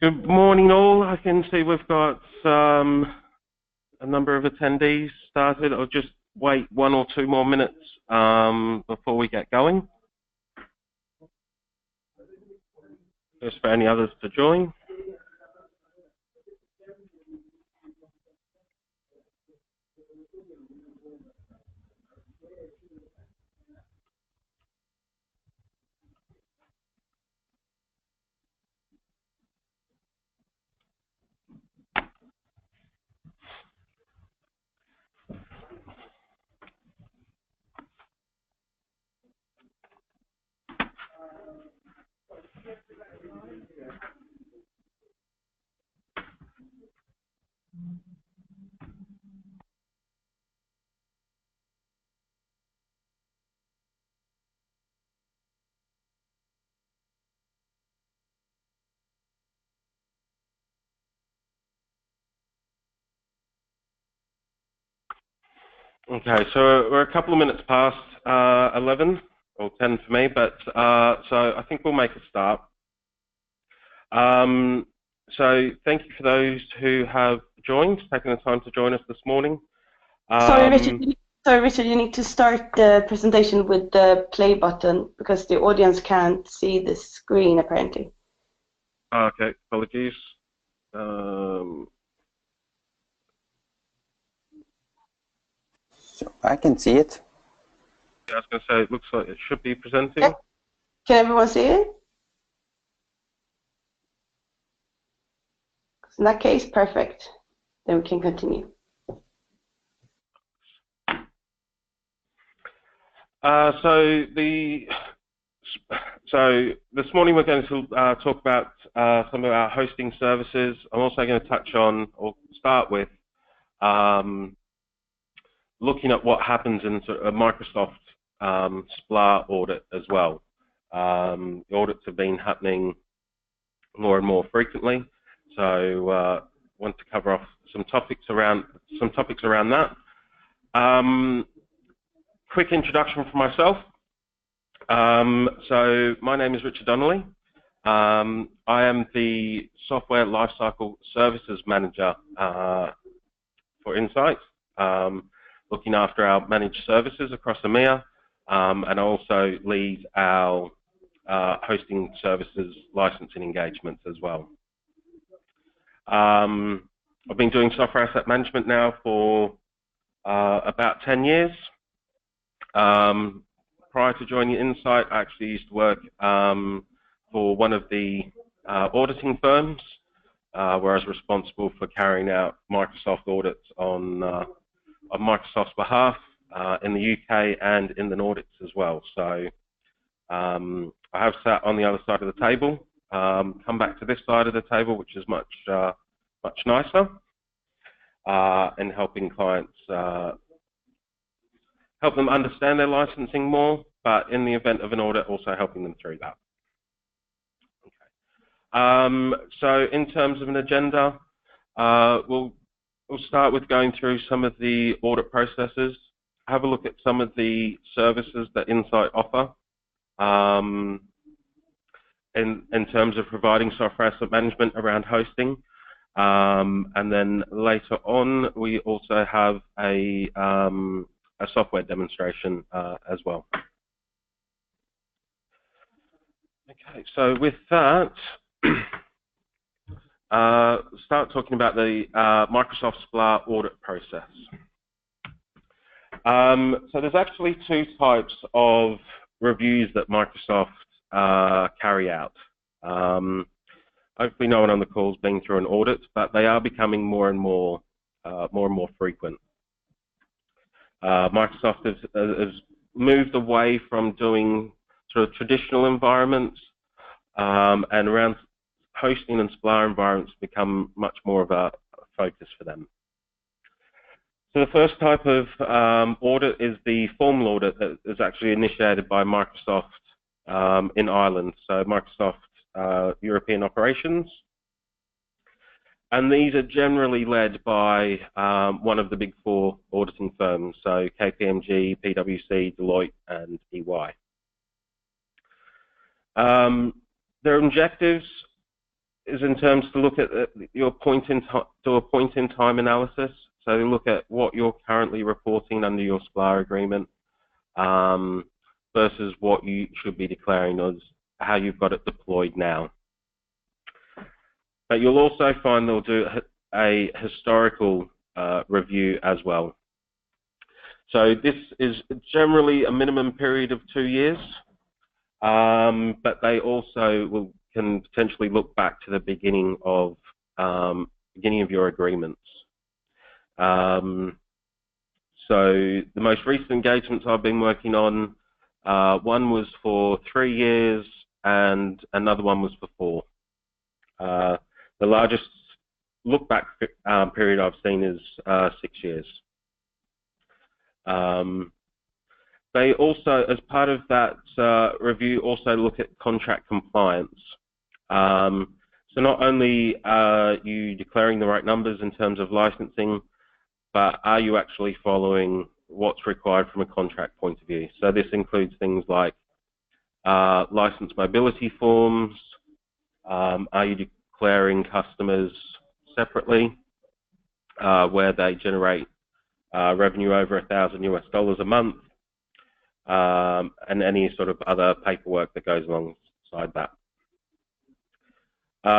Good morning, all. I can see we've got a number of attendees started. I'll just wait 1 or 2 more minutes before we get going. Just for any others to join. Okay, so we're a couple of minutes past 11, or 10 for me, but so I think we'll make a start. So thank you for those who have joined, taking the time to join us this morning. Sorry, Richard, you need to start the presentation with the play button because the audience can't see the screen, apparently. Okay, apologies. So I can see it. I was going to say, it looks like it should be presenting. Yeah. Can everyone see it? In that case, perfect. Then we can continue. So this morning we're going to talk about some of our hosting services. I'm also going to touch on, or start with, looking at what happens in a Microsoft SPLA audit as well. The audits have been happening more and more frequently, so want to cover off some topics around that. Quick introduction for myself. So my name is Richard Donnelly. I am the Software Lifecycle Services Manager for Insight, looking after our managed services across EMEA, and I also lead our hosting services licensing engagements as well. I've been doing software asset management now for about 10 years. Prior to joining Insight, I actually used to work for one of the auditing firms, where I was responsible for carrying out Microsoft audits on Microsoft's behalf in the UK and in the Nordics as well. So I have sat on the other side of the table, come back to this side of the table, which is much nicer, in helping clients help them understand their licensing more, but in the event of an audit, also helping them through that. Okay. So in terms of an agenda, we'll start with going through some of the audit processes, have a look at some of the services that Insight offer in terms of providing software asset management around hosting. And then later on, we also have a software demonstration as well. Okay, so with that, start talking about the Microsoft SPLA audit process. So there's actually 2 types of reviews that Microsoft carry out. Hopefully no one on the call has been through an audit, but they are becoming more and more frequent. Microsoft has moved away from doing sort of traditional environments, and around hosting and SPLA environments become much more of a focus for them. So the first type of audit is the formal audit that is actually initiated by Microsoft in Ireland, so Microsoft European Operations. And these are generally led by one of the big 4 auditing firms, so KPMG, PwC, Deloitte, and EY. Their objectives is in terms to look at your do a point-in-time analysis. So look at what you're currently reporting under your supplier agreement versus what you should be declaring as how you've got it deployed now. But you'll also find they'll do a historical review as well. So this is generally a minimum period of 2 years, but they also can potentially look back to the beginning of your agreements. So the most recent engagements I've been working on, one was for 3 years and another one was for 4. The largest look back period I've seen is 6 years. They also, as part of that review, also look at contract compliance. So not only are you declaring the right numbers in terms of licensing, but are you actually following what's required from a contract point of view? So this includes things like license mobility forms. Are you declaring customers separately where they generate revenue over $1,000 US a month, and any sort of other paperwork that goes alongside that.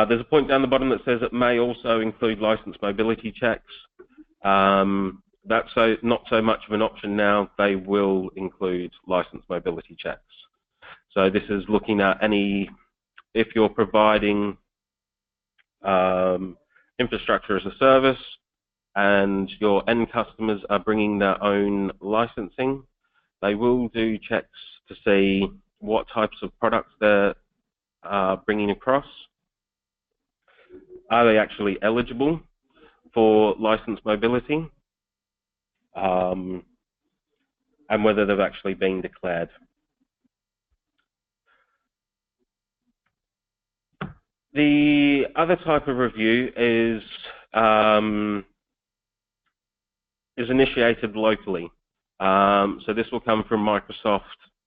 There's a point down the bottom that says it may also include license mobility checks. That's not so much of an option now. They will include license mobility checks. So this is looking at if you're providing infrastructure as a service and your end customers are bringing their own licensing, they will do checks to see what types of products they're bringing across. Are they actually eligible for license mobility? And whether they've actually been declared. The other type of review is initiated locally. So this will come from Microsoft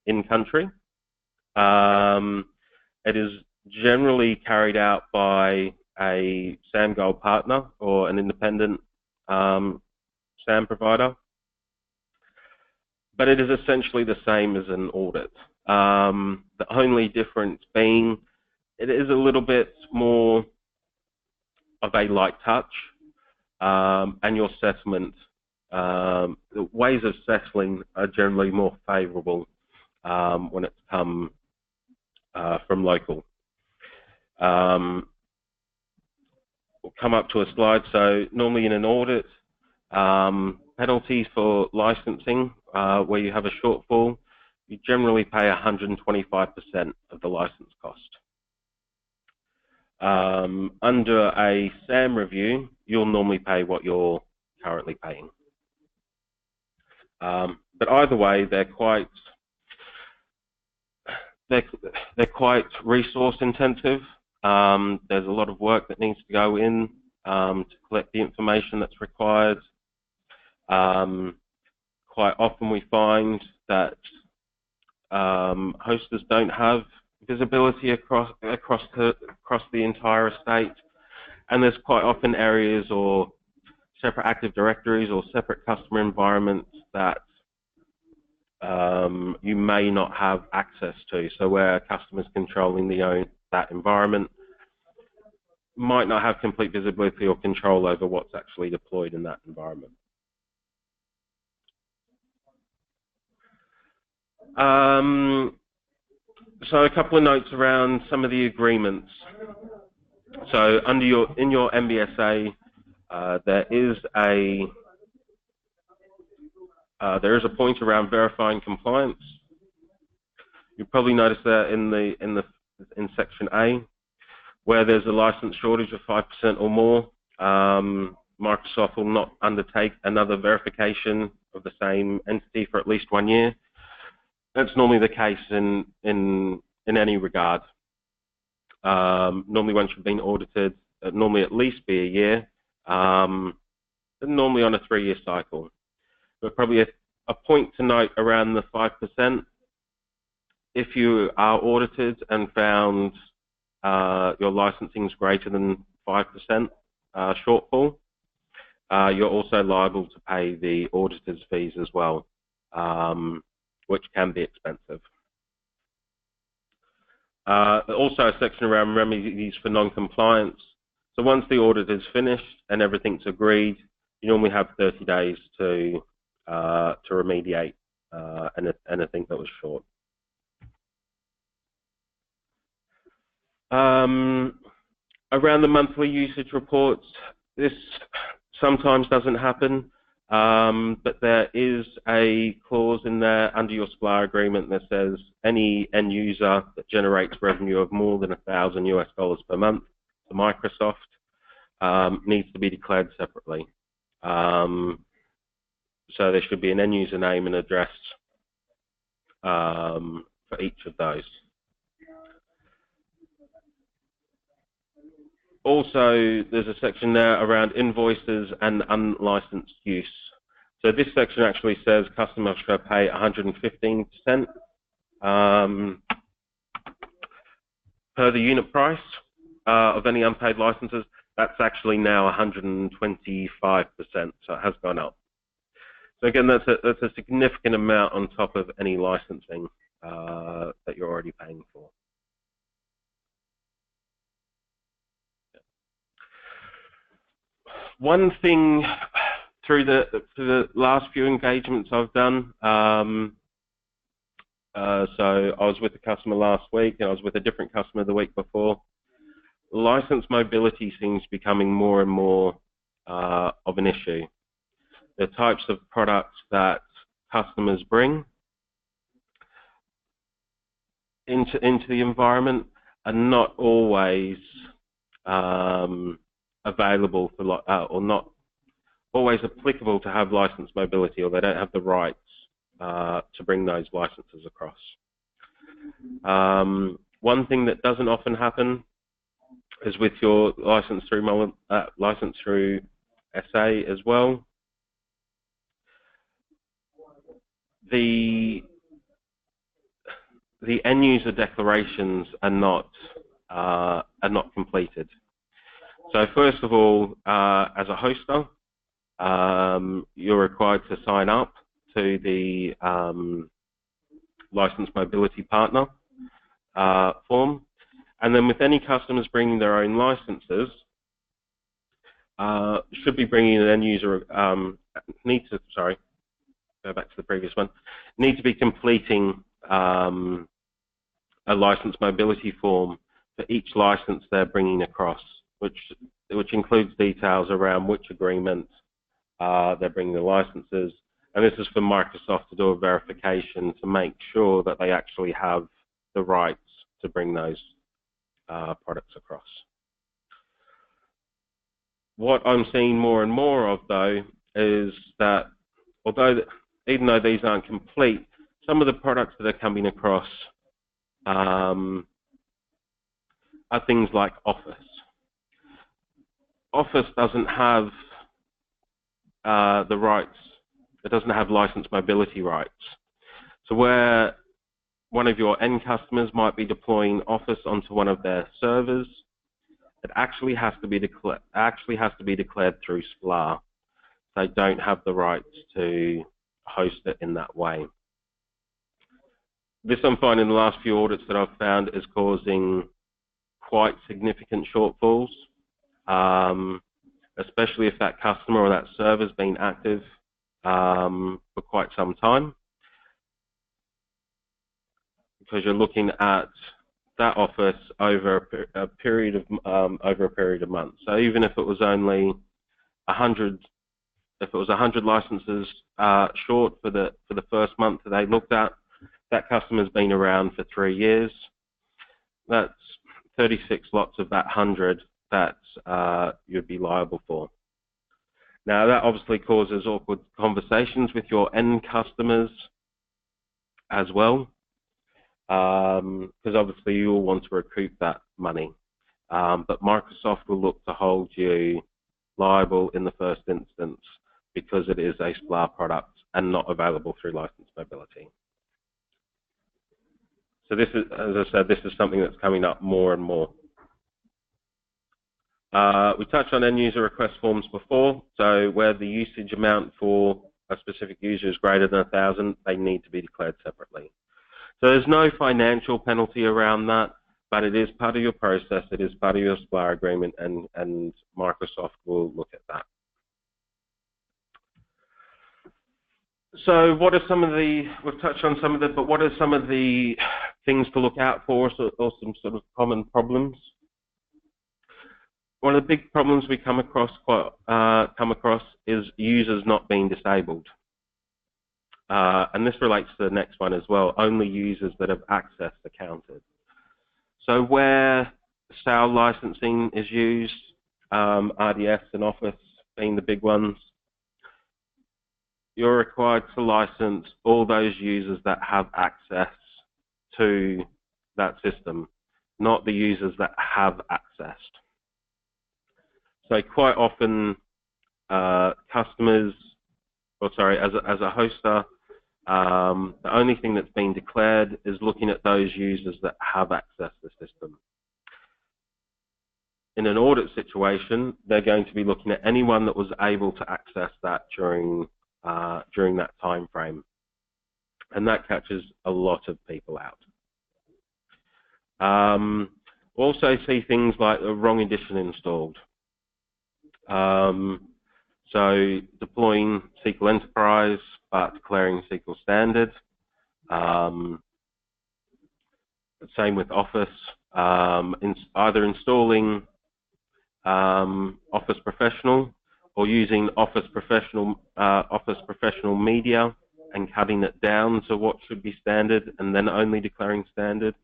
in country. It is generally carried out by a SAM Gold partner or an independent SAM provider, but it is essentially the same as an audit. The only difference being it is a little bit more of a light touch, and your settlement, the ways of settling are generally more favourable when it's come from local. We'll come up to a slide. So normally in an audit, penalties for licensing, where you have a shortfall, you generally pay 125% of the license cost. Under a SAM review, you'll normally pay what you're currently paying. But either way, they're quite resource intensive. There's a lot of work that needs to go in to collect the information that's required. Quite often we find that hosters don't have visibility across the entire estate, and there's quite often areas or separate Active Directories or separate customer environments that you may not have access to. So where customers controlling that environment might not have complete visibility or control over what's actually deployed in that environment. So a couple of notes around some of the agreements. So in your MBSA, there is a point around verifying compliance. You probably noticed that in section A, where there's a license shortage of 5% or more, Microsoft will not undertake another verification of the same entity for at least 1 year. That's normally the case in any regard. Normally, once you've been audited, normally at least be a year, and normally on a 3-year cycle. But probably a point to note around the 5%. if you are audited and found your licensing is greater than 5% shortfall, you're also liable to pay the auditor's fees as well, which can be expensive. Also a section around remedies for non-compliance. So once the audit is finished and everything's agreed, you normally have 30 days to remediate anything that was short. Around the monthly usage reports, this sometimes doesn't happen, but there is a clause in there under your supplier agreement that says any end user that generates revenue of more than $1,000 per month to Microsoft needs to be declared separately. So there should be an end user name and address for each of those. Also, there's a section there around invoices and unlicensed use. So this section actually says customers should pay 115% per the unit price of any unpaid licenses. That's actually now 125%, so it has gone up. So again, that's a significant amount on top of any licensing that you're already paying for. One thing through the last few engagements I've done, so I was with a customer last week and I was with a different customer the week before. License mobility seems becoming more and more of an issue. The types of products that customers bring into the environment are not always available for, or not always applicable to have license mobility, or they don't have the rights to bring those licenses across. One thing that doesn't often happen is with your license through SA as well. The end user declarations are not completed. So first of all, as a hoster, you're required to sign up to the license mobility partner form, and then with any customers bringing their own licenses, should be bringing an end user go back to the previous one. Need to be completing a license mobility form for each license they're bringing across, which includes details around which agreement they're bringing the licenses, and this is for Microsoft to do a verification to make sure that they actually have the rights to bring those products across. What I'm seeing more and more of, though, is that even though these aren't complete, some of the products that are coming across are things like Office. Office doesn't have the rights, it doesn't have license mobility rights. So where one of your end customers might be deploying Office onto one of their servers, it actually has to be declared through SPLA. They don't have the rights to host it in that way. This I'm finding in the last few audits that I've found is causing quite significant shortfalls, especially if that customer or that server's been active for quite some time, because you're looking at that Office over a period of months. So even if it was only 100, if it was 100 licenses short for the first month that they looked at, that customer's been around for 3 years. That's 36 lots of that 100 that you'd be liable for. Now that obviously causes awkward conversations with your end customers as well, because obviously you all want to recoup that money, but Microsoft will look to hold you liable in the first instance because it is a SPLA product and not available through license mobility. So this is, as I said, this is something that's coming up more and more. We touched on end user request forms before, so where the usage amount for a specific user is greater than 1,000, they need to be declared separately. So there's no financial penalty around that, but it is part of your process, it is part of your supplier agreement, and Microsoft will look at that. So what are some of the, we've touched on some of it, but what are some of the things to look out for, or some sort of common problems? One of the big problems we come across is users not being disabled. And this relates to the next one as well, only users that have access are counted. So where sale licensing is used, RDS and Office being the big ones, you're required to license all those users that have access to that system, not the users that have accessed. So quite often, customers, or sorry, as a hoster, the only thing that's been declared is looking at those users that have accessed the system. In an audit situation, they're going to be looking at anyone that was able to access that during that time frame, and that catches a lot of people out. We'll also see things like the wrong edition installed. So deploying SQL Enterprise but declaring SQL Standard. Same with Office. Either installing Office Professional or using Office Professional Media and cutting it down to what should be standard and then only declaring standard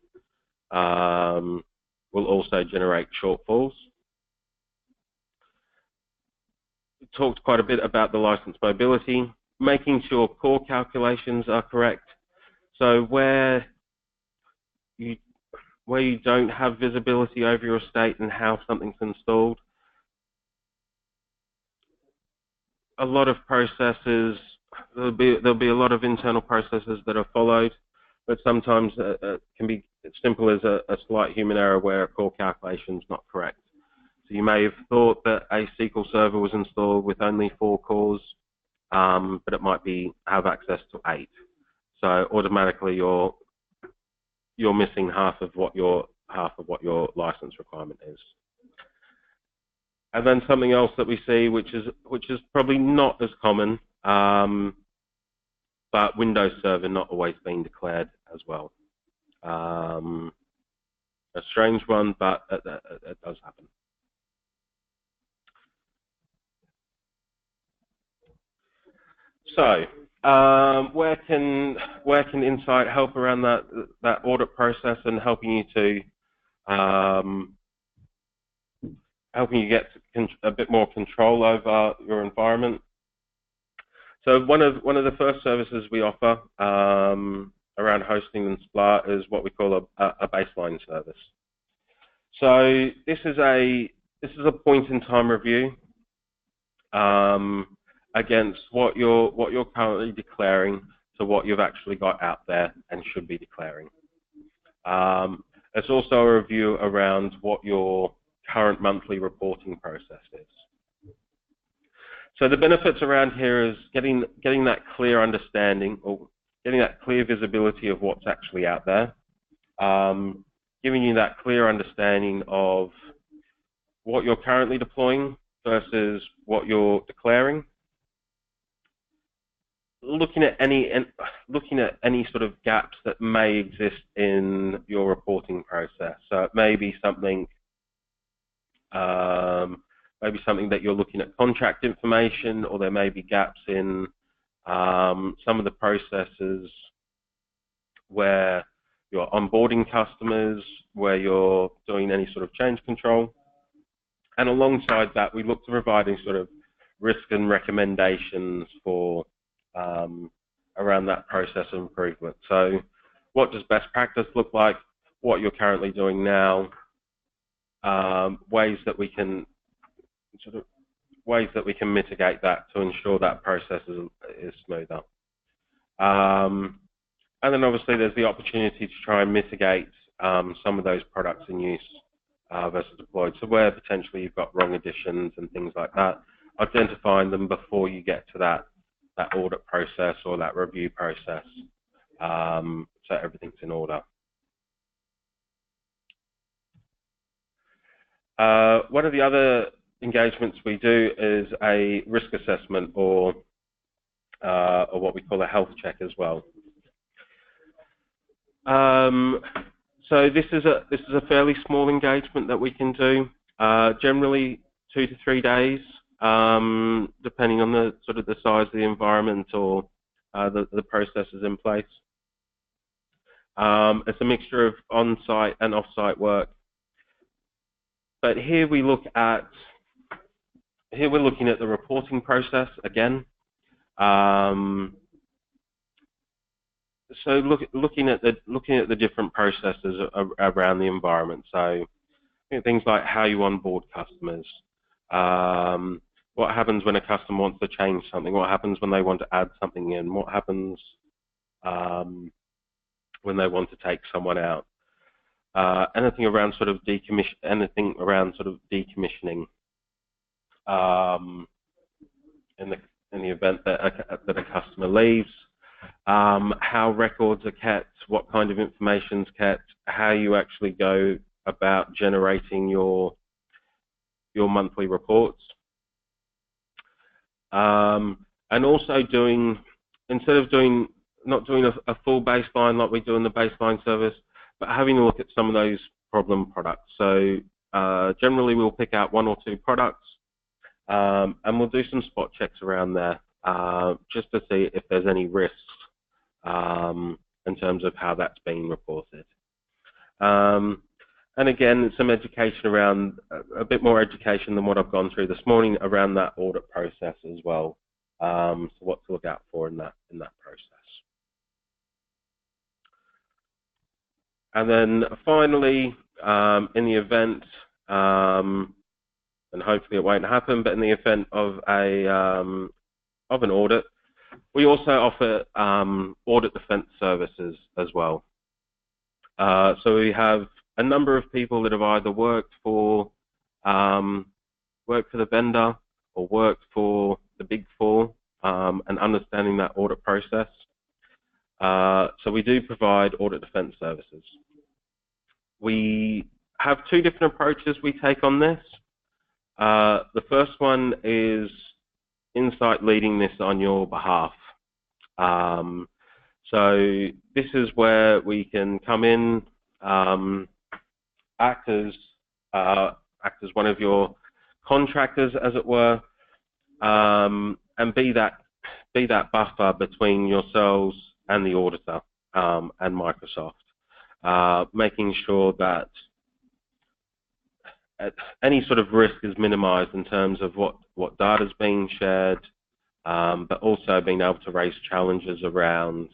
will also generate shortfalls. We talked quite a bit about the license mobility, making sure core calculations are correct. So where you don't have visibility over your estate and how something's installed, a lot of processes, there'll be a lot of internal processes that are followed, but sometimes it can be as simple as a slight human error where a core calculation is not correct. So you may have thought that a SQL server was installed with only 4 cores, but it might have access to 8. So automatically you're missing half of what your license requirement is. And then something else that we see, which is probably not as common, but Windows Server not always being declared as well. A strange one, but it does happen. So, where can Insight help around that audit process and helping you get a bit more control over your environment? So one of the first services we offer around hosting and SPLA is what we call a baseline service. So this is a point in time review against what you're currently declaring to what you've actually got out there and should be declaring. It's also a review around what your current monthly reporting process is. So the benefits around here is getting that clear understanding, or getting that clear visibility of what's actually out there, giving you that clear understanding of what you're currently deploying versus what you're declaring, looking at any sort of gaps that may exist in your reporting process. So it may be something that you're looking at contract information, or there may be gaps in some of the processes where you're onboarding customers, where you're doing any sort of change control. And alongside that, we look to providing sort of risk and recommendations for around that process of improvement. So what does best practice look like, what you're currently doing now, ways that we can mitigate that to ensure that process is smoother. And then obviously there's the opportunity to try and mitigate some of those products in use versus deployed. So where potentially you've got wrong additions and things like that, identifying them before you get to that audit process or that review process, so everything's in order. One of the other engagements we do is a risk assessment or what we call a health check as well. So this is a fairly small engagement that we can do, generally 2 to 3 days, depending on the sort of the size of the environment or the processes in place. It's a mixture of on-site and off-site work. But here we're looking at the reporting process again. So looking at the different processes around the environment. So things like how you onboard customers, what happens when a customer wants to change something, what happens when they want to add something in, what happens when they want to take someone out. Anything around sort of decommissioning in the event that a customer leaves, how records are kept, what kind of information is kept, how you actually go about generating your monthly reports, and also instead of not doing a full baseline like we do in the baseline service, but having a look at some of those problem products. So generally we'll pick out 1 or 2 products, and we'll do some spot checks around there just to see if there's any risks in terms of how that's being reported. And again, some education around, a bit more education than what I've gone through this morning around that audit process as well. So what to look out for in that process. And then finally, in the event, and hopefully it won't happen, but in the event of an audit, we also offer audit defense services as well. So we have a number of people that have either worked for the vendor or worked for the Big Four and understanding that audit process. So we do provide audit defense services. We have 2 different approaches we take on this. The first one is Insight leading this on your behalf. So this is where we can come in, act as one of your contractors, as it were, and be that buffer between yourselves and the auditor and Microsoft, making sure that any sort of risk is minimized in terms of what data is being shared, but also being able to raise challenges around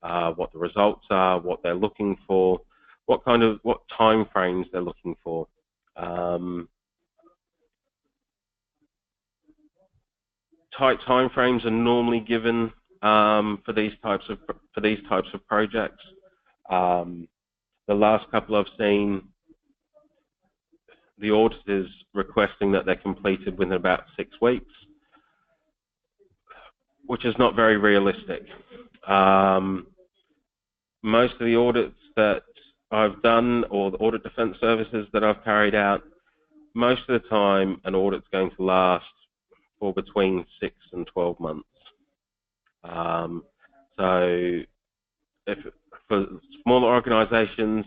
what the results are, what they're looking for, what time frames they're looking for. Tight time frames are normally given for these types of projects. The last couple I've seen, the auditors requesting that they're completed within about 6 weeks, which is not very realistic. Most of the audits that I've done, or the audit defense services that I've carried out, most of the time an audit's going to last for between 6 and 12 months. So if for smaller organizations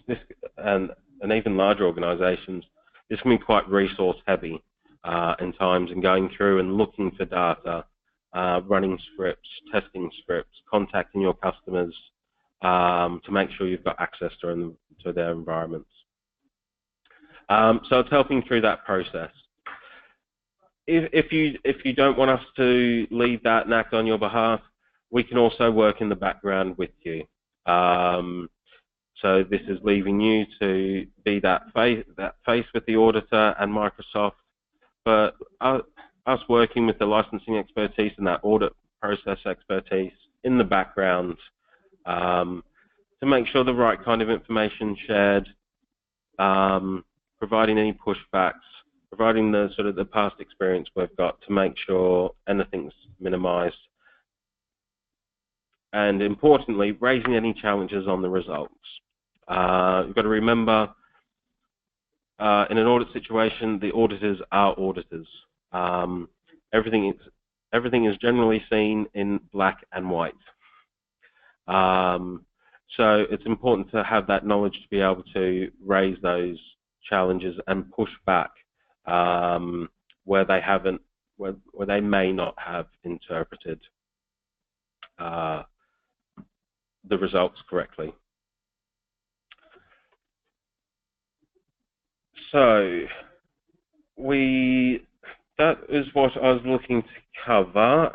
and even larger organizations, this can be quite resource heavy in times, and going through and looking for data, running scripts, testing scripts, contacting your customers to make sure you've got access to their environments. So it's helping through that process. If you don't want us to lead that and act on your behalf, we can also work in the background with you. So this is leaving you to be that face with the auditor and Microsoft, but us working with the licensing expertise and that audit process expertise in the background, to make sure the right kind of information shared, providing any pushbacks, providing the sort of the past experience we've got to make sure anything's minimized, and importantly, raising any challenges on the results. You've got to remember, in an audit situation, the auditors are auditors. Everything is generally seen in black and white. So it's important to have that knowledge to be able to raise those challenges and push back where they haven't, where they may not have interpreted the results correctly. So that is what I was looking to cover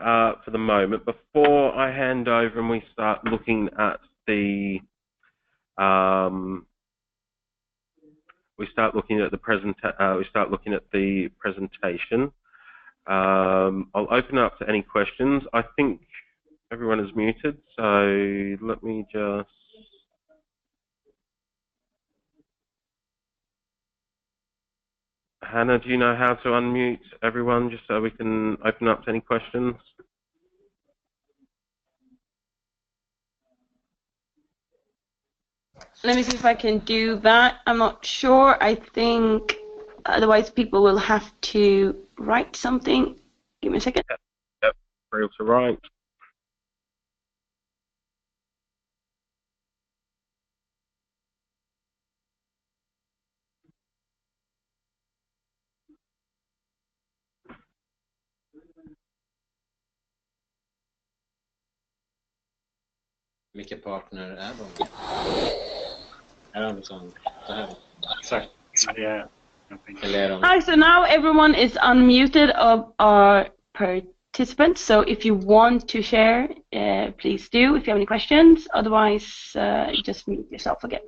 for the moment. Before I hand over and we start looking at the presentation. I'll open up to any questions. I think everyone is muted, so let me just. Hannah, do you know how to unmute everyone just so we can open up to any questions? Let me see if I can do that. I'm not sure. I think otherwise people will have to write something. Give me a second. Yep, free to write. Vilka partner är de? Är de som så här? Exakt. Yeah. Hi, so now everyone is unmuted of our participants. So if you want to share, please do. If you have any questions, otherwise just mute yourself again.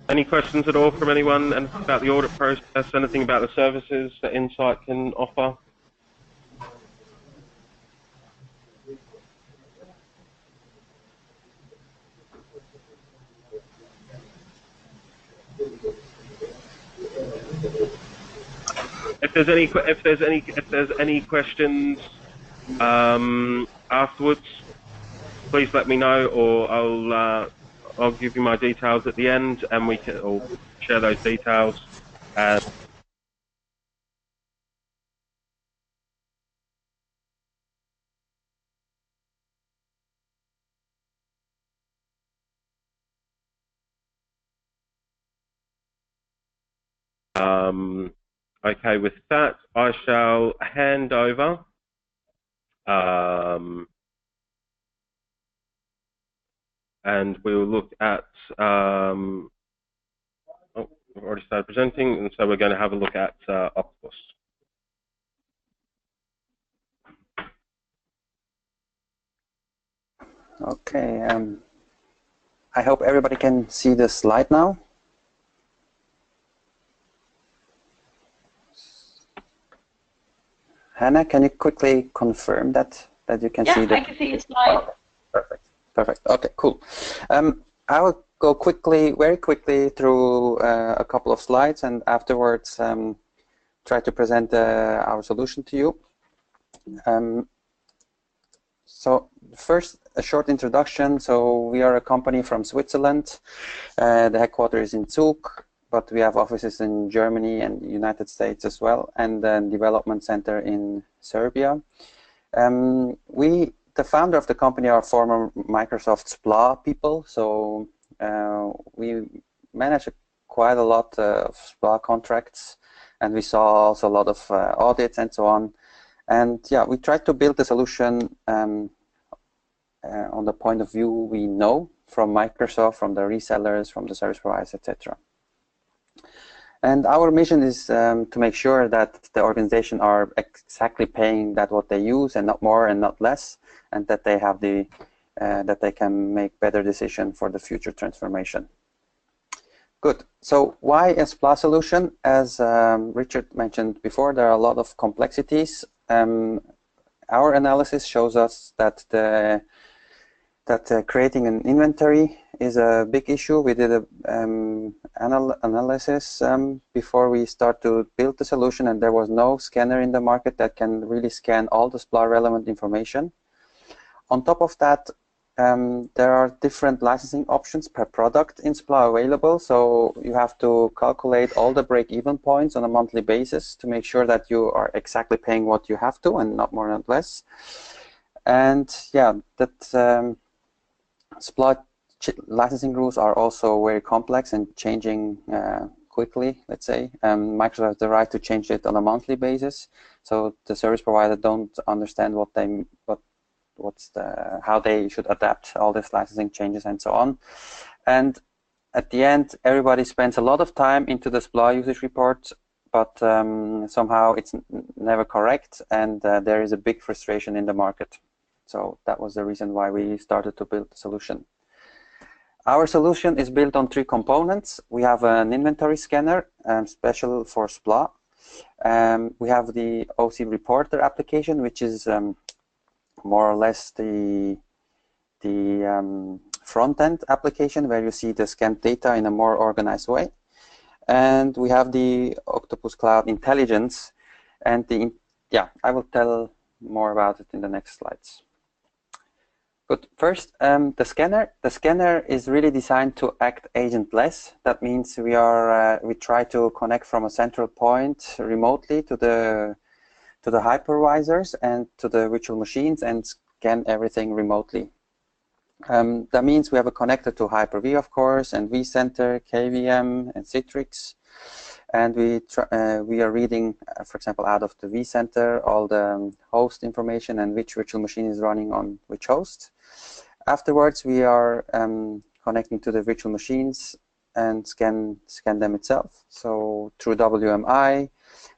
Any questions at all from anyone about the audit process, anything about the services that Insight can offer? If there's any questions afterwards, please let me know, or I'll give you my details at the end, and we can all share those details. Okay, with that, I shall hand over. And we will look at, oh, we've already started presenting, and so we're going to have a look at Octopus. Okay, I hope everybody can see the slide now. Hannah, can you quickly confirm that you can see the... Yeah, I can see the slide. Oh, perfect. Perfect. Okay, cool. I will go very quickly through a couple of slides, and afterwards try to present our solution to you. So first, a short introduction. So we are a company from Switzerland. The headquarters is in Zug, but we have offices in Germany and the United States as well, and then development center in Serbia. The founder of the company are former Microsoft SPLA people, so we manage quite a lot of SPLA contracts, and we saw also a lot of audits and so on. And yeah, we tried to build a solution on the point of view we know from Microsoft, from the resellers, from the service providers, etc. And our mission is to make sure that the organization are exactly paying that what they use, and not more and not less, and that they have that they can make better decision for the future transformation. Good. So why a SPLA solution? As Richard mentioned before, there are a lot of complexities. Our analysis shows us that creating an inventory is a big issue. We did an analysis before we start to build the solution, and there was no scanner in the market that can really scan all the SPLA relevant information. On top of that, there are different licensing options per product in SPLA available, so you have to calculate all the break-even points on a monthly basis to make sure that you are exactly paying what you have to and not more and less. And yeah, that SPLA licensing rules are also very complex and changing quickly, let's say. Microsoft has the right to change it on a monthly basis, so the service provider don't understand how they should adapt all these licensing changes and so on. And at the end, everybody spends a lot of time into the SPLA usage report, but somehow it's never correct, and there is a big frustration in the market. So that was the reason why we started to build the solution. Our solution is built on 3 components. We have an inventory scanner, special for SPLA. We have the OC Reporter application, which is more or less the front-end application where you see the scanned data in a more organized way. And we have the Octopus Cloud Intelligence, and I will tell more about it in the next slides. But first, the scanner. The scanner is really designed to act agentless. That means we try to connect from a central point remotely to the hypervisors and to the virtual machines and scan everything remotely. That means we have a connector to Hyper-V, of course, and vCenter, KVM, and Citrix. And we are reading, for example, out of the vCenter all the host information and which virtual machine is running on which host. Afterwards, we are connecting to the virtual machines and scan them itself. So through WMI,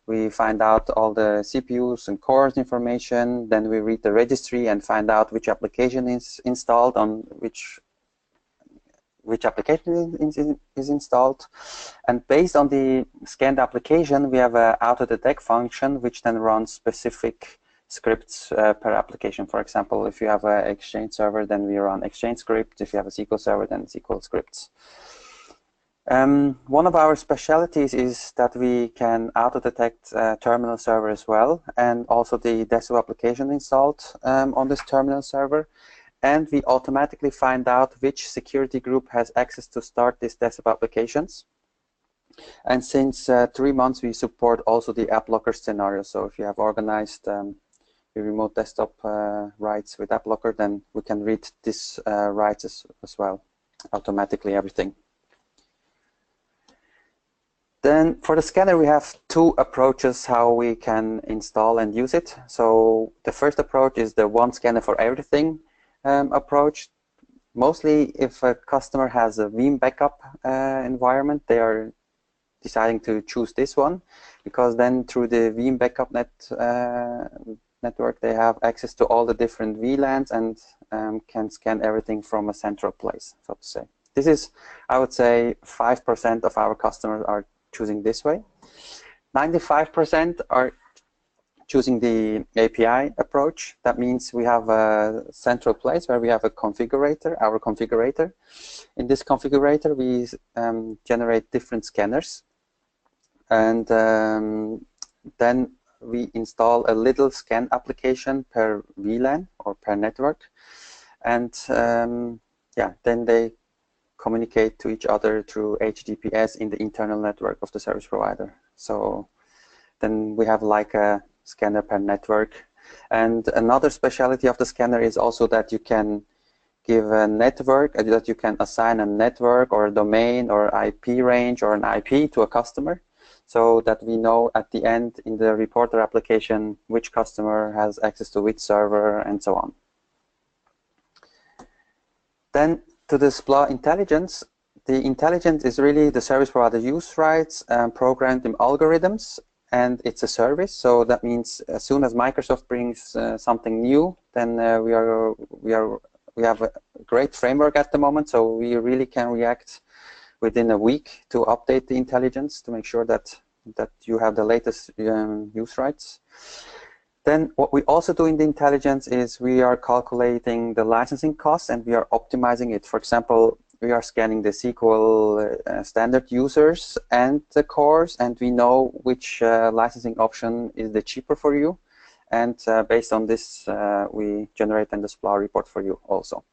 we find out all the CPUs and cores information. Then we read the registry and find out which application is installed on which application is installed. And based on the scanned application, we have an auto-detect function, which then runs specific scripts per application. For example, if you have an Exchange server, then we run Exchange scripts. If you have a SQL server, then SQL scripts. One of our specialties is that we can auto-detect terminal server as well, and also the desktop application installed on this terminal server. And we automatically find out which security group has access to start these desktop applications. And since 3 months, we support also the AppLocker scenario. So if you have organized your remote desktop rights with AppLocker, then we can read these rights as well, automatically everything. Then for the scanner, we have 2 approaches how we can install and use it. So the first approach is the one scanner for everything approach. Mostly if a customer has a Veeam backup environment, they are deciding to choose this one, because then through the Veeam backup network, they have access to all the different VLANs and can scan everything from a central place, so to say. This is, I would say, 5% of our customers are choosing this way. 95% are choosing the API approach. That means we have a central place where we have a configurator, our configurator. In this configurator, we generate different scanners. And then we install a little scan application per VLAN or per network. And then they communicate to each other through HTTPS in the internal network of the service provider. So then we have like a scanner per network. And another specialty of the scanner is also that you can give a network, that you can assign a network or a domain or IP range or an IP to a customer, so that we know at the end in the reporter application which customer has access to which server and so on. Then to the SPLA intelligence. The intelligence is really the service provider use rights programmed in algorithms, and it's a service. So that means as soon as Microsoft brings something new, then we have a great framework at the moment. So we really can react within a week to update the intelligence to make sure that you have the latest use rights. Then what we also do in the intelligence is we are calculating the licensing costs and we are optimizing it. For example, we are scanning the SQL standard users and the cores, and we know which licensing option is the cheaper for you. And based on this, we generate then the SPLA report for you also.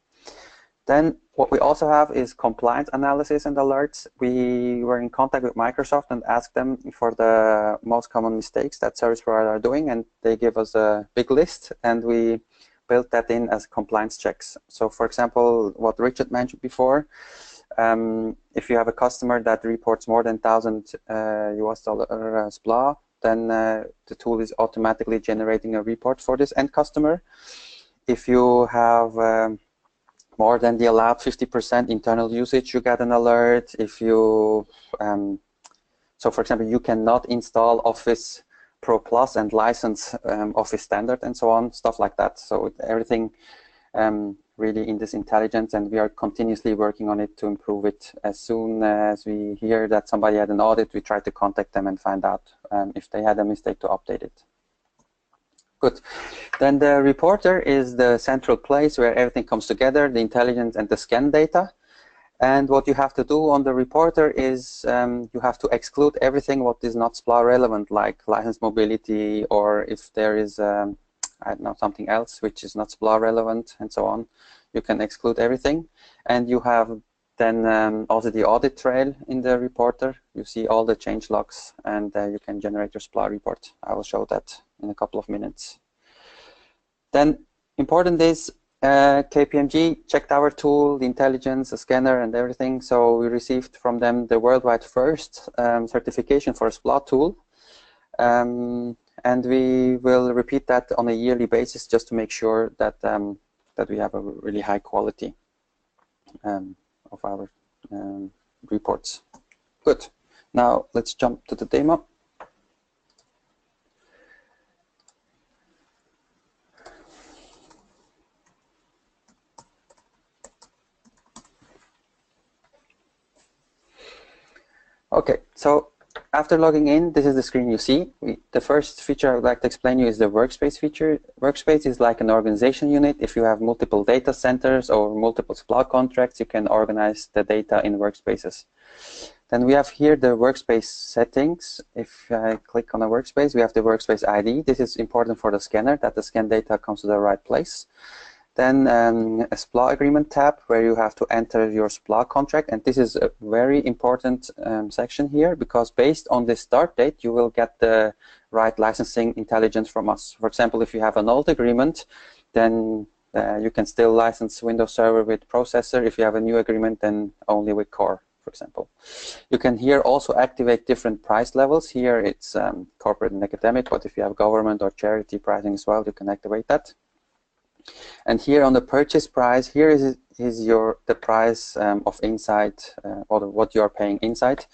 Then what we also have is compliance analysis and alerts. We were in contact with Microsoft and asked them for the most common mistakes that service providers are doing, and they give us a big list, and we built that in as compliance checks. So for example, what Richard mentioned before, if you have a customer that reports more than $1,000 US SPLA, then the tool is automatically generating a report for this end customer. If you have more than the allowed 50% internal usage, you get an alert. If you, so for example, you cannot install Office Pro Plus and license Office Standard and so on, stuff like that. So everything really in this intelligence, and we are continuously working on it to improve it. As soon as we hear that somebody had an audit, we try to contact them and find out if they had a mistake to update it. Good. Then the reporter is the central place where everything comes together, the intelligence and the scan data. And what you have to do on the reporter is you have to exclude everything what is not SPLA relevant, like license mobility, or if there is, I don't know, something else which is not SPLA relevant and so on. You can exclude everything. And you have then also the audit trail in the reporter. You see all the change logs, and you can generate your SPLA report. I will show that in a couple of minutes. Then important is KPMG checked our tool, the intelligence, the scanner, and everything. So we received from them the worldwide first certification for a SPLA tool. And we will repeat that on a yearly basis just to make sure that, that we have a really high quality of our reports. Good. Now let's jump to the demo. Okay, so after logging in, this is the screen you see. The first feature I would like to explain you is the workspace feature. Workspace is like an organization unit. If you have multiple data centers or multiple SPLA contracts, you can organize the data in workspaces. Then we have here the workspace settings. If I click on a workspace, we have the workspace ID. This is important for the scanner, that the scan data comes to the right place. Then a SPLA agreement tab where you have to enter your SPLA contract, and this is a very important section here, because based on the start date you will get the right licensing intelligence from us. For example, if you have an old agreement, then you can still license Windows Server with processor. If you have a new agreement, then only with core, for example. You can here also activate different price levels. Here it's corporate and academic, but if you have government or charity pricing as well, you can activate that. And here on the purchase price, here is the price of Insight, or what you are paying Insight.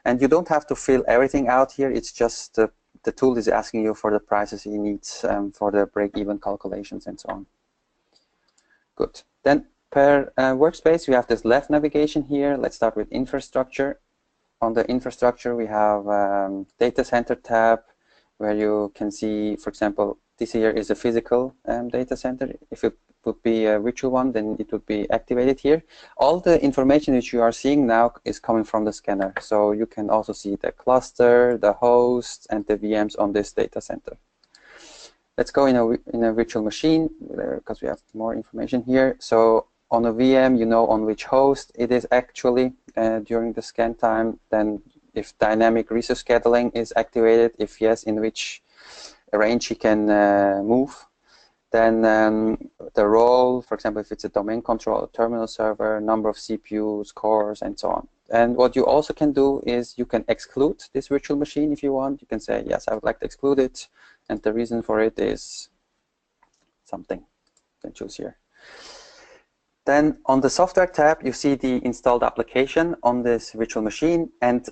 And you don't have to fill everything out here. It's just the tool is asking you for the prices you need for the break-even calculations and so on. Good. Then per workspace, we have this left navigation here. Let's start with infrastructure. On the infrastructure, we have data center tab, where you can see, for example, this here is a physical data center. If it would be a virtual one, then it would be activated here. All the information which you are seeing now is coming from the scanner. So you can also see the cluster, the host, and the VMs on this data center. Let's go in a virtual machine, because we have more information here. So on a VM, you know on which host it is actually during the scan time. Then if dynamic resource scheduling is activated, if yes, in which range you can move. Then the role, for example, if it's a domain control, terminal server, number of CPUs, cores, and so on. And what you also can do is you can exclude this virtual machine if you want. You can say, yes, I would like to exclude it, and the reason for it is something. You can choose here. Then on the software tab, you see the installed application on this virtual machine, and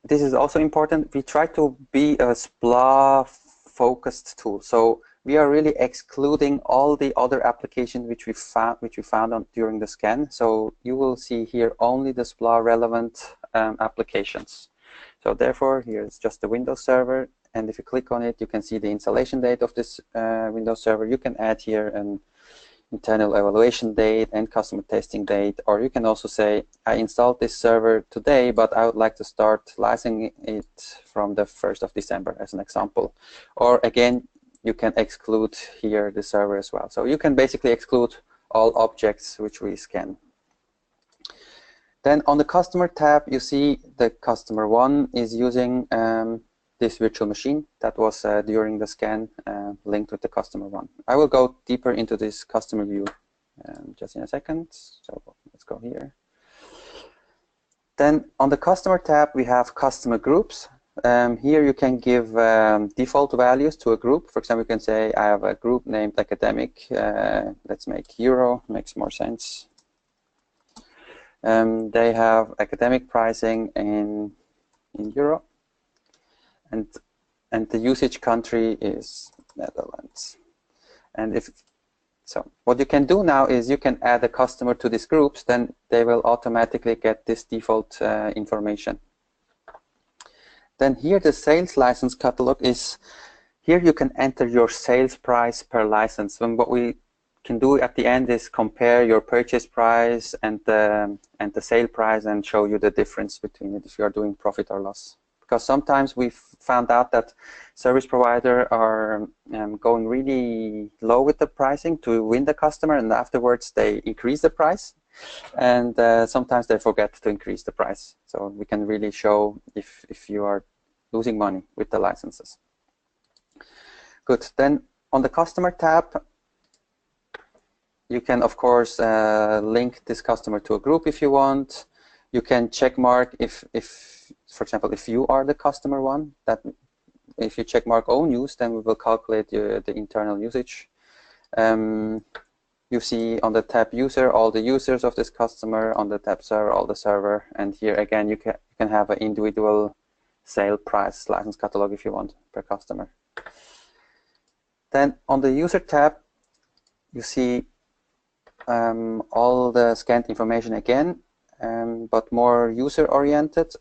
this is also important. We try to be a SPLA focused tool. So we are really excluding all the other applications which we found during the scan. So you will see here only the SPLA relevant applications. So therefore, here's just the Windows Server, and if you click on it, you can see the installation date of this Windows Server. You can add here an internal evaluation date and customer testing date, or you can also say, I installed this server today, but I would like to start licensing it from the 1st of December as an example. Or again, you can exclude here the server as well. So you can basically exclude all objects which we scan. Then on the customer tab, you see the customer 1 is using this virtual machine that was during the scan linked with the customer 1. I will go deeper into this customer view just in a second. So let's go here. Then on the customer tab, we have customer groups. Here you can give default values to a group. For example, you can say I have a group named academic. Let's make Euro, makes more sense. They have academic pricing in Euro. And the usage country is Netherlands. And so what you can do now is you can add a customer to these groups, then they will automatically get this default information. Then here the sales license catalog is, here you can enter your sales price per license. And what we can do at the end is compare your purchase price and the sale price and show you the difference between it if you are doing profit or loss. Because sometimes we've found out that service providers are going really low with the pricing to win the customer, and afterwards they increase the price, and sometimes they forget to increase the price. So we can really show if you are losing money with the licenses. Good. Then on the customer tab, you can of course link this customer to a group if you want. You can check mark if for example, if you are the customer 1, that if you check mark own use, then we will calculate the internal usage. You see on the tab user all the users of this customer, on the tab server all the server, and here again you can have an individual sale price license catalog if you want per customer. Then on the user tab, you see all the scanned information again, but more user oriented.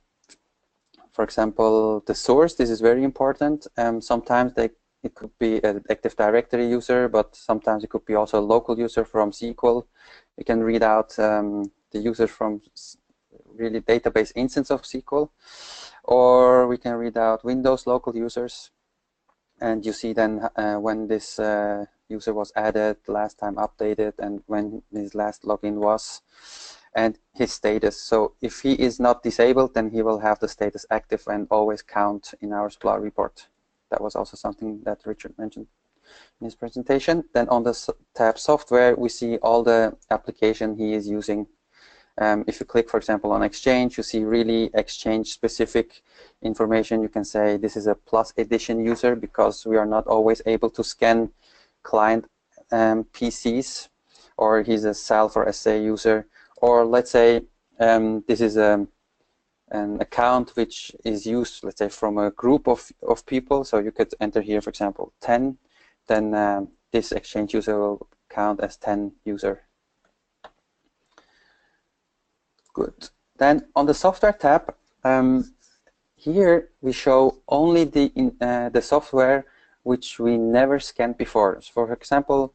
For example, the source, this is very important. Sometimes it could be an Active Directory user, but sometimes it could be also a local user from SQL. You can read out the user from really database instance of SQL, or we can read out Windows local users. And you see then when this user was added, last time updated, and when his last login was, and his status. So if he is not disabled, then he will have the status active and always count in our SPLA report. That was also something that Richard mentioned in his presentation. Then on the tab software, we see all the application he is using. If you click, for example, on Exchange, you see really Exchange-specific information. You can say this is a Plus Edition user because we are not always able to scan client PCs, or he's a Self or SA user. Or let's say this is an account which is used, let's say, from a group of people. So you could enter here, for example, 10. Then this Exchange user will count as 10 user. Good. Then on the software tab, here we show only the software which we never scanned before. So for example,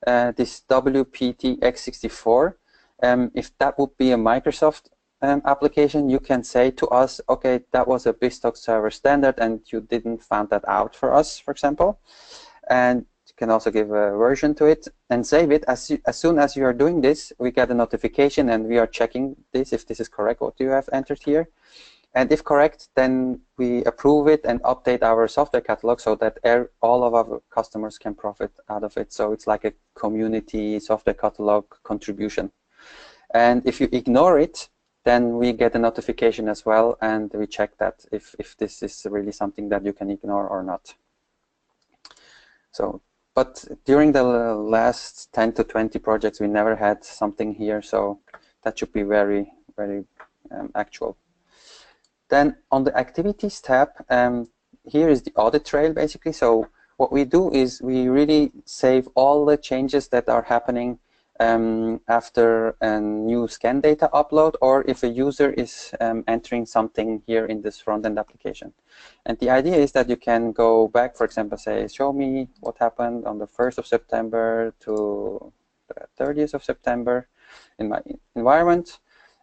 this WPT X64. If that would be a Microsoft application, you can say to us, okay, that was a BizTalk server standard and you didn't find that out for us, for example. And you can also give a version to it and save it. As soon as you are doing this, we get a notification and we are checking this, if this is correct, what you have entered here. And if correct, then we approve it and update our software catalog so that all of our customers can profit out of it. So it's like a community software catalog contribution. And if you ignore it, then we get a notification as well, and we check that if this is really something that you can ignore or not. So, but during the last 10 to 20 projects, we never had something here, so that should be very, very actual. Then on the Activities tab, here is the audit trail, basically. So what we do is we really save all the changes that are happening after a new scan data upload, or if a user is entering something here in this front-end application. And the idea is that you can go back, for example, say, show me what happened on the 1st of September to the 30th of September in my environment.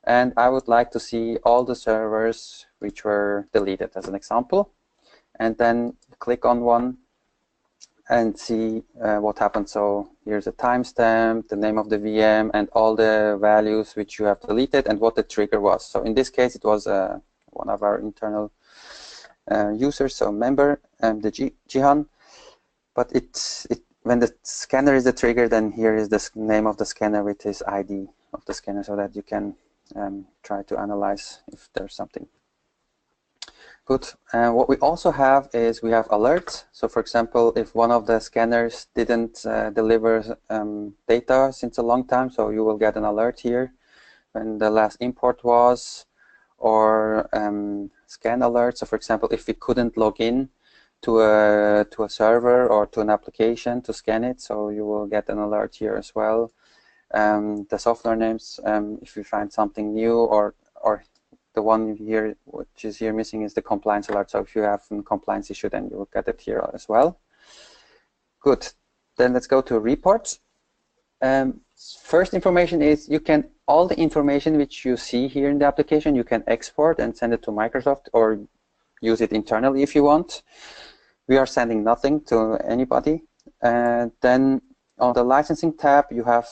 And I would like to see all the servers which were deleted, as an example. And then click on one and see what happened. So here's a timestamp, the name of the VM, and all the values which you have deleted and what the trigger was. So in this case, it was one of our internal users, so member, the Jihan. But when the scanner is the trigger, then here is the name of the scanner with his ID of the scanner, so that you can try to analyze if there's something. Good. What we also have is we have alerts. So for example, if one of the scanners didn't deliver data since a long time, so you will get an alert here when the last import was, or scan alerts. So for example, if we couldn't log in to a server or to an application to scan it, so you will get an alert here as well. The software names, if you find something new, or the one here which is here missing is the compliance alert. So if you have a compliance issue, then you will get it here as well. Good. Then let's go to reports. First information is all the information which you see here in the application, you can export and send it to Microsoft or use it internally if you want. We are sending nothing to anybody. And then on the licensing tab, you have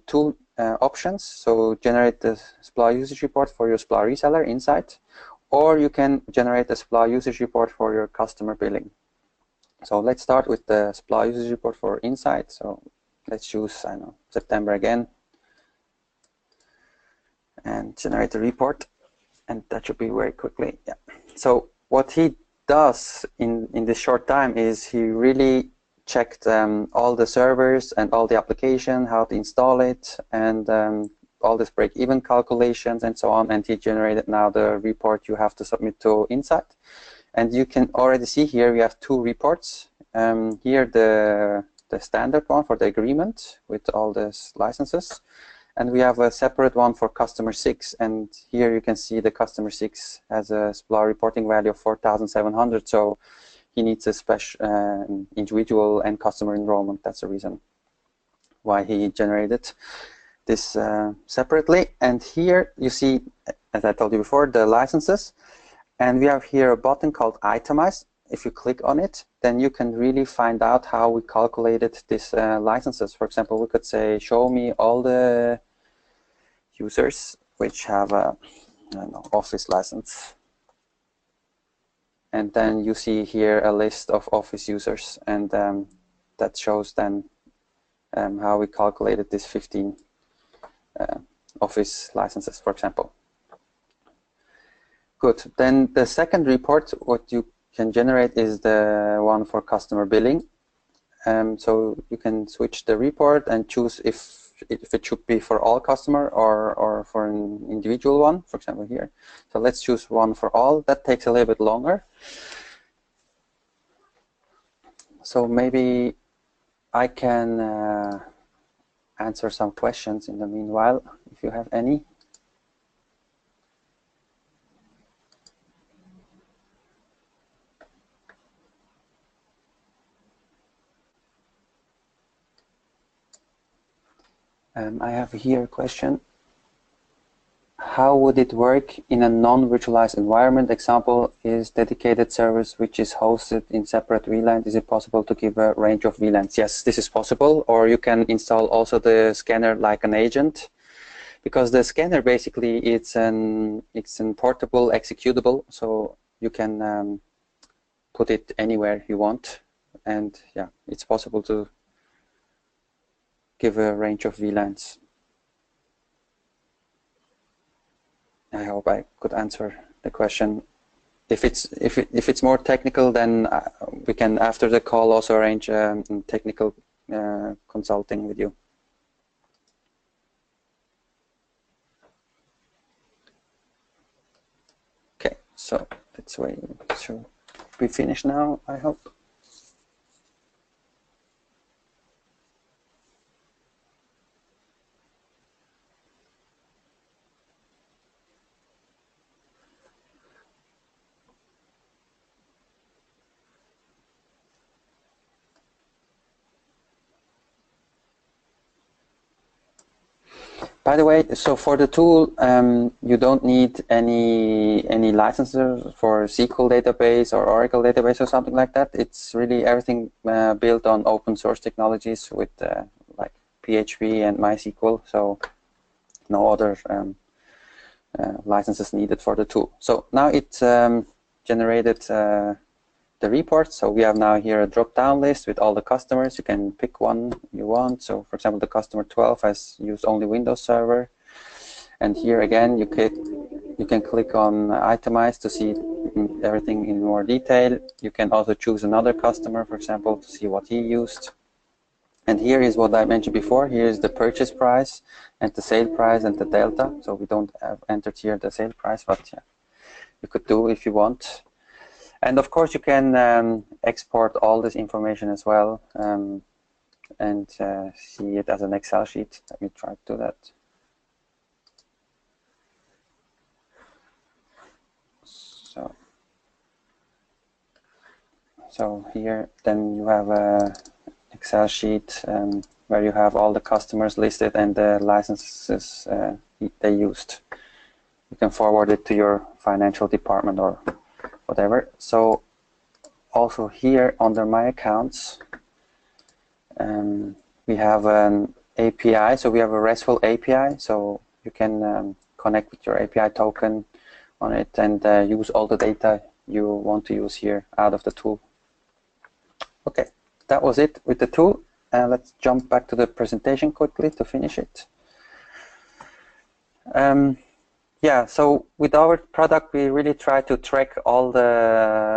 two options. So generate the SPLA usage report for your SPLA reseller Insight, or you can generate a SPLA usage report for your customer billing. So let's start with the SPLA usage report for Insight. So let's choose, I don't know, September again, and generate the report. And that should be very quickly. Yeah. So what he does in this short time is he really checked all the servers and all the application, how to install it, and all this break-even calculations and so on, and he generated now the report you have to submit to Insight. And you can already see here we have two reports. Here the standard one for the agreement with all these licenses, and we have a separate one for customer 6, and here you can see the customer 6 has a SPLA reporting value of 4,700, so he needs a special individual and customer enrollment. That's the reason why he generated this separately. And here you see, as I told you before, the licenses. And we have here a button called Itemize. If you click on it, then you can really find out how we calculated these licenses. For example, we could say, show me all the users which have a Office license. And then you see here a list of Office users, and that shows then how we calculated this 15 Office licenses, for example. Good. Then the second report, what you can generate is the one for customer billing. So you can switch the report and choose if it should be for all customer or for an individual one, for example here. So let's choose one for all. That takes a little bit longer. So maybe I can answer some questions in the meanwhile, if you have any. I have here a question. How would it work in a non-virtualized environment? Example is dedicated service which is hosted in separate VLANs. Is it possible to give a range of VLANs? Yes, this is possible. Or you can install also the scanner like an agent, because the scanner basically it's an portable executable, so you can put it anywhere you want, and yeah, it's possible to give a range of VLANs. I hope I could answer the question. If it's more technical, then we can after the call also arrange technical consulting with you. Okay, so let's wait. So we finish now, I hope. By the way, so for the tool, you don't need any licenses for SQL database or Oracle database or something like that. It's really everything built on open source technologies with like PHP and MySQL. So no other licenses needed for the tool. So now it generated the report. So we have now here a drop-down list with all the customers. You can pick one you want. So for example, the customer 12 has used only Windows Server. And here again, you can click on itemize to see everything in more detail. You can also choose another customer, for example, to see what he used. And here is what I mentioned before. Here is the purchase price and the sale price and the delta. So we don't have entered here the sale price, but yeah, you could do if you want. And of course, you can export all this information as well and see it as an Excel sheet. Let me try to do that. So here, then you have a Excel sheet where you have all the customers listed and the licenses they used. You can forward it to your financial department or whatever. So also here under my accounts, we have an API. So we have a RESTful API. So you can connect with your API token on it and use all the data you want to use here out of the tool. Okay, that was it with the tool. Let's jump back to the presentation quickly to finish it. Yeah, so with our product, we really try to track all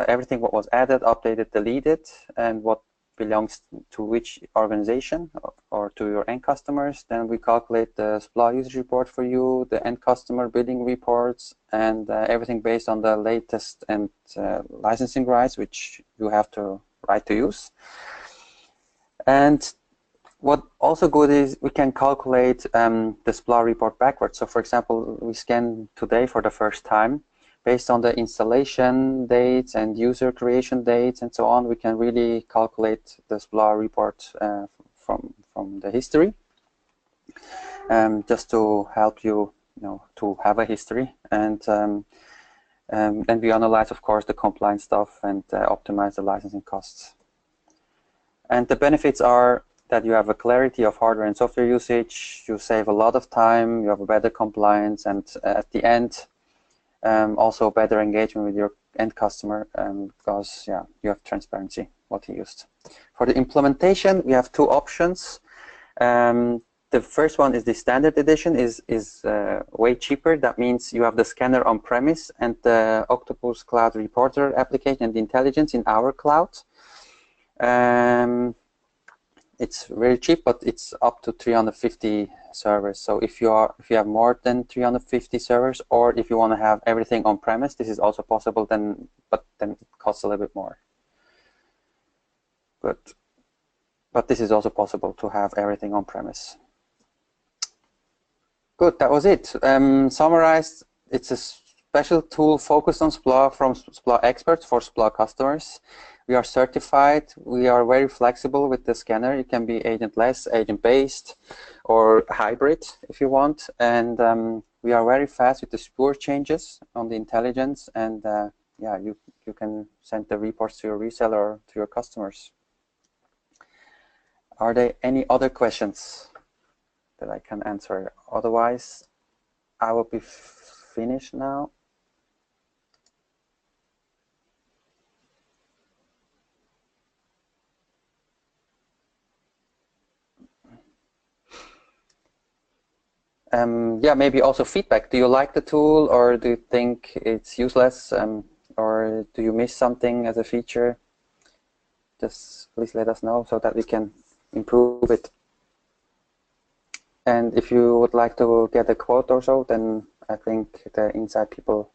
everything what was added, updated, deleted, and what belongs to which organization or to your end customers. Then we calculate the SPLA usage report for you, the end customer billing reports, and everything based on the latest and licensing rights, which you have to right to use. And what also good is we can calculate the SPLA report backwards. So for example, we scan today for the first time. Based on the installation dates and user creation dates and so on, we can really calculate the SPLA report from the history, just to help you, to have a history. And then we analyze, of course, the compliance stuff and optimize the licensing costs. And the benefits are that you have a clarity of hardware and software usage, you save a lot of time, you have a better compliance, and at the end, also better engagement with your end customer because yeah, you have transparency what he used. For the implementation, we have two options. The first one is the standard edition is way cheaper. That means you have the scanner on premise and the Octopus Cloud Reporter application and the intelligence in our cloud. It's very cheap, but it's up to 350 servers. So if you have more than 350 servers, or if you want to have everything on premise, this is also possible. But then it costs a little bit more. But this is also possible to have everything on premise. Good, that was it. Summarized, it's a special tool focused on SPLA from SPLA experts for SPLA customers. We are certified. We are very flexible with the scanner. It can be agentless, agent-based, or hybrid if you want. And we are very fast with the SPUR changes on the intelligence. And yeah, you can send the reports to your reseller or to your customers. Are there any other questions that I can answer? Otherwise, I will be finished now. Yeah, maybe also feedback. Do you like the tool, or do you think it's useless, or do you miss something as a feature? Just please let us know so that we can improve it. And if you would like to get a quote or so, then I think the Insight people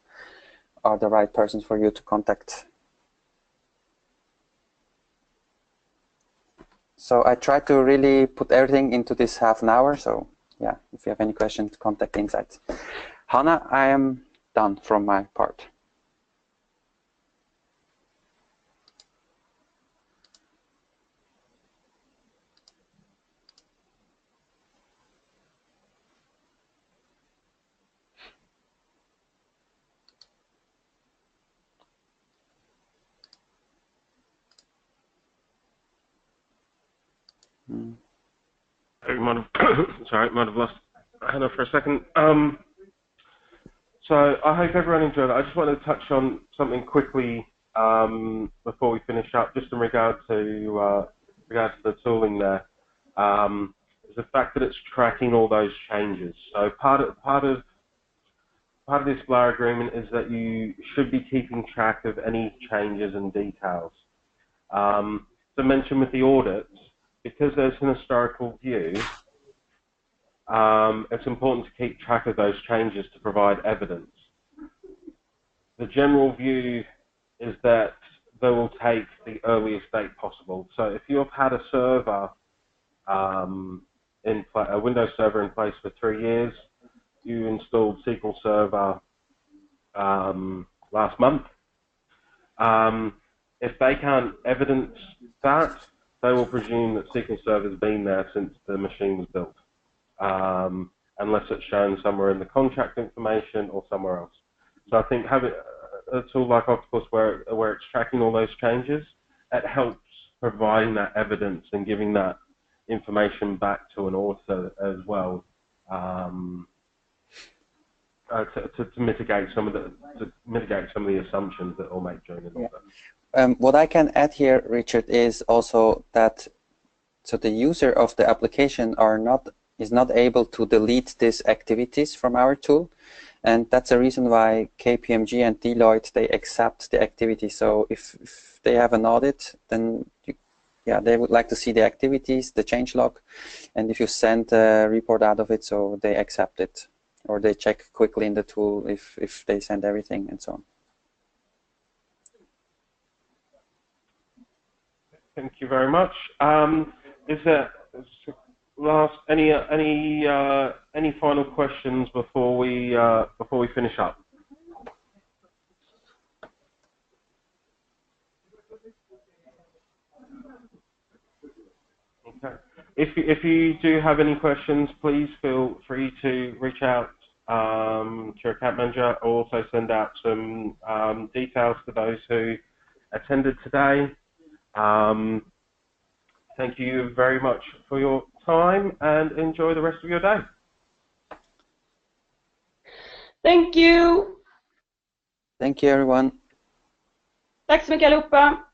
are the right persons for you to contact. So I tried to really put everything into this half an hour. So yeah, if you have any questions, contact Insight. Hannah, I am done from my part. Mm. Sorry, might have lost Hannah for a second. So I hope everyone enjoyed it. I just wanted to touch on something quickly before we finish up, just in regard to the tooling there. Is the fact that it's tracking all those changes. So part of the supplier agreement is that you should be keeping track of any changes and details. To mention with the audits, because there's an historical view, it's important to keep track of those changes to provide evidence. The general view is that they will take the earliest date possible. So if you've had a server, a Windows server in place for 3 years, you installed SQL Server last month, if they can't evidence that, they will presume that SQL Server has been there since the machine was built, unless it's shown somewhere in the contract information or somewhere else. So I think having a tool like Octopus where it's tracking all those changes, it helps providing that evidence and giving that information back to an auditor as well, to mitigate some of the assumptions that will make during an audit. What I can add here, Richard, is also that the user of the application is not able to delete these activities from our tool, and that's the reason why KPMG and Deloitte, they accept the activity. So if they have an audit, then they would like to see the activities, the change log, and if you send a report out of it, so they accept it, or they check quickly in the tool if they send everything and so on. Thank you very much. Is there any final questions before we finish up? Okay. If you do have any questions, please feel free to reach out to your account manager, or also send out some details to those who attended today. Thank you very much for your time, and enjoy the rest of your day. Thank you. Thank you, everyone. Tack så mycket allihopa.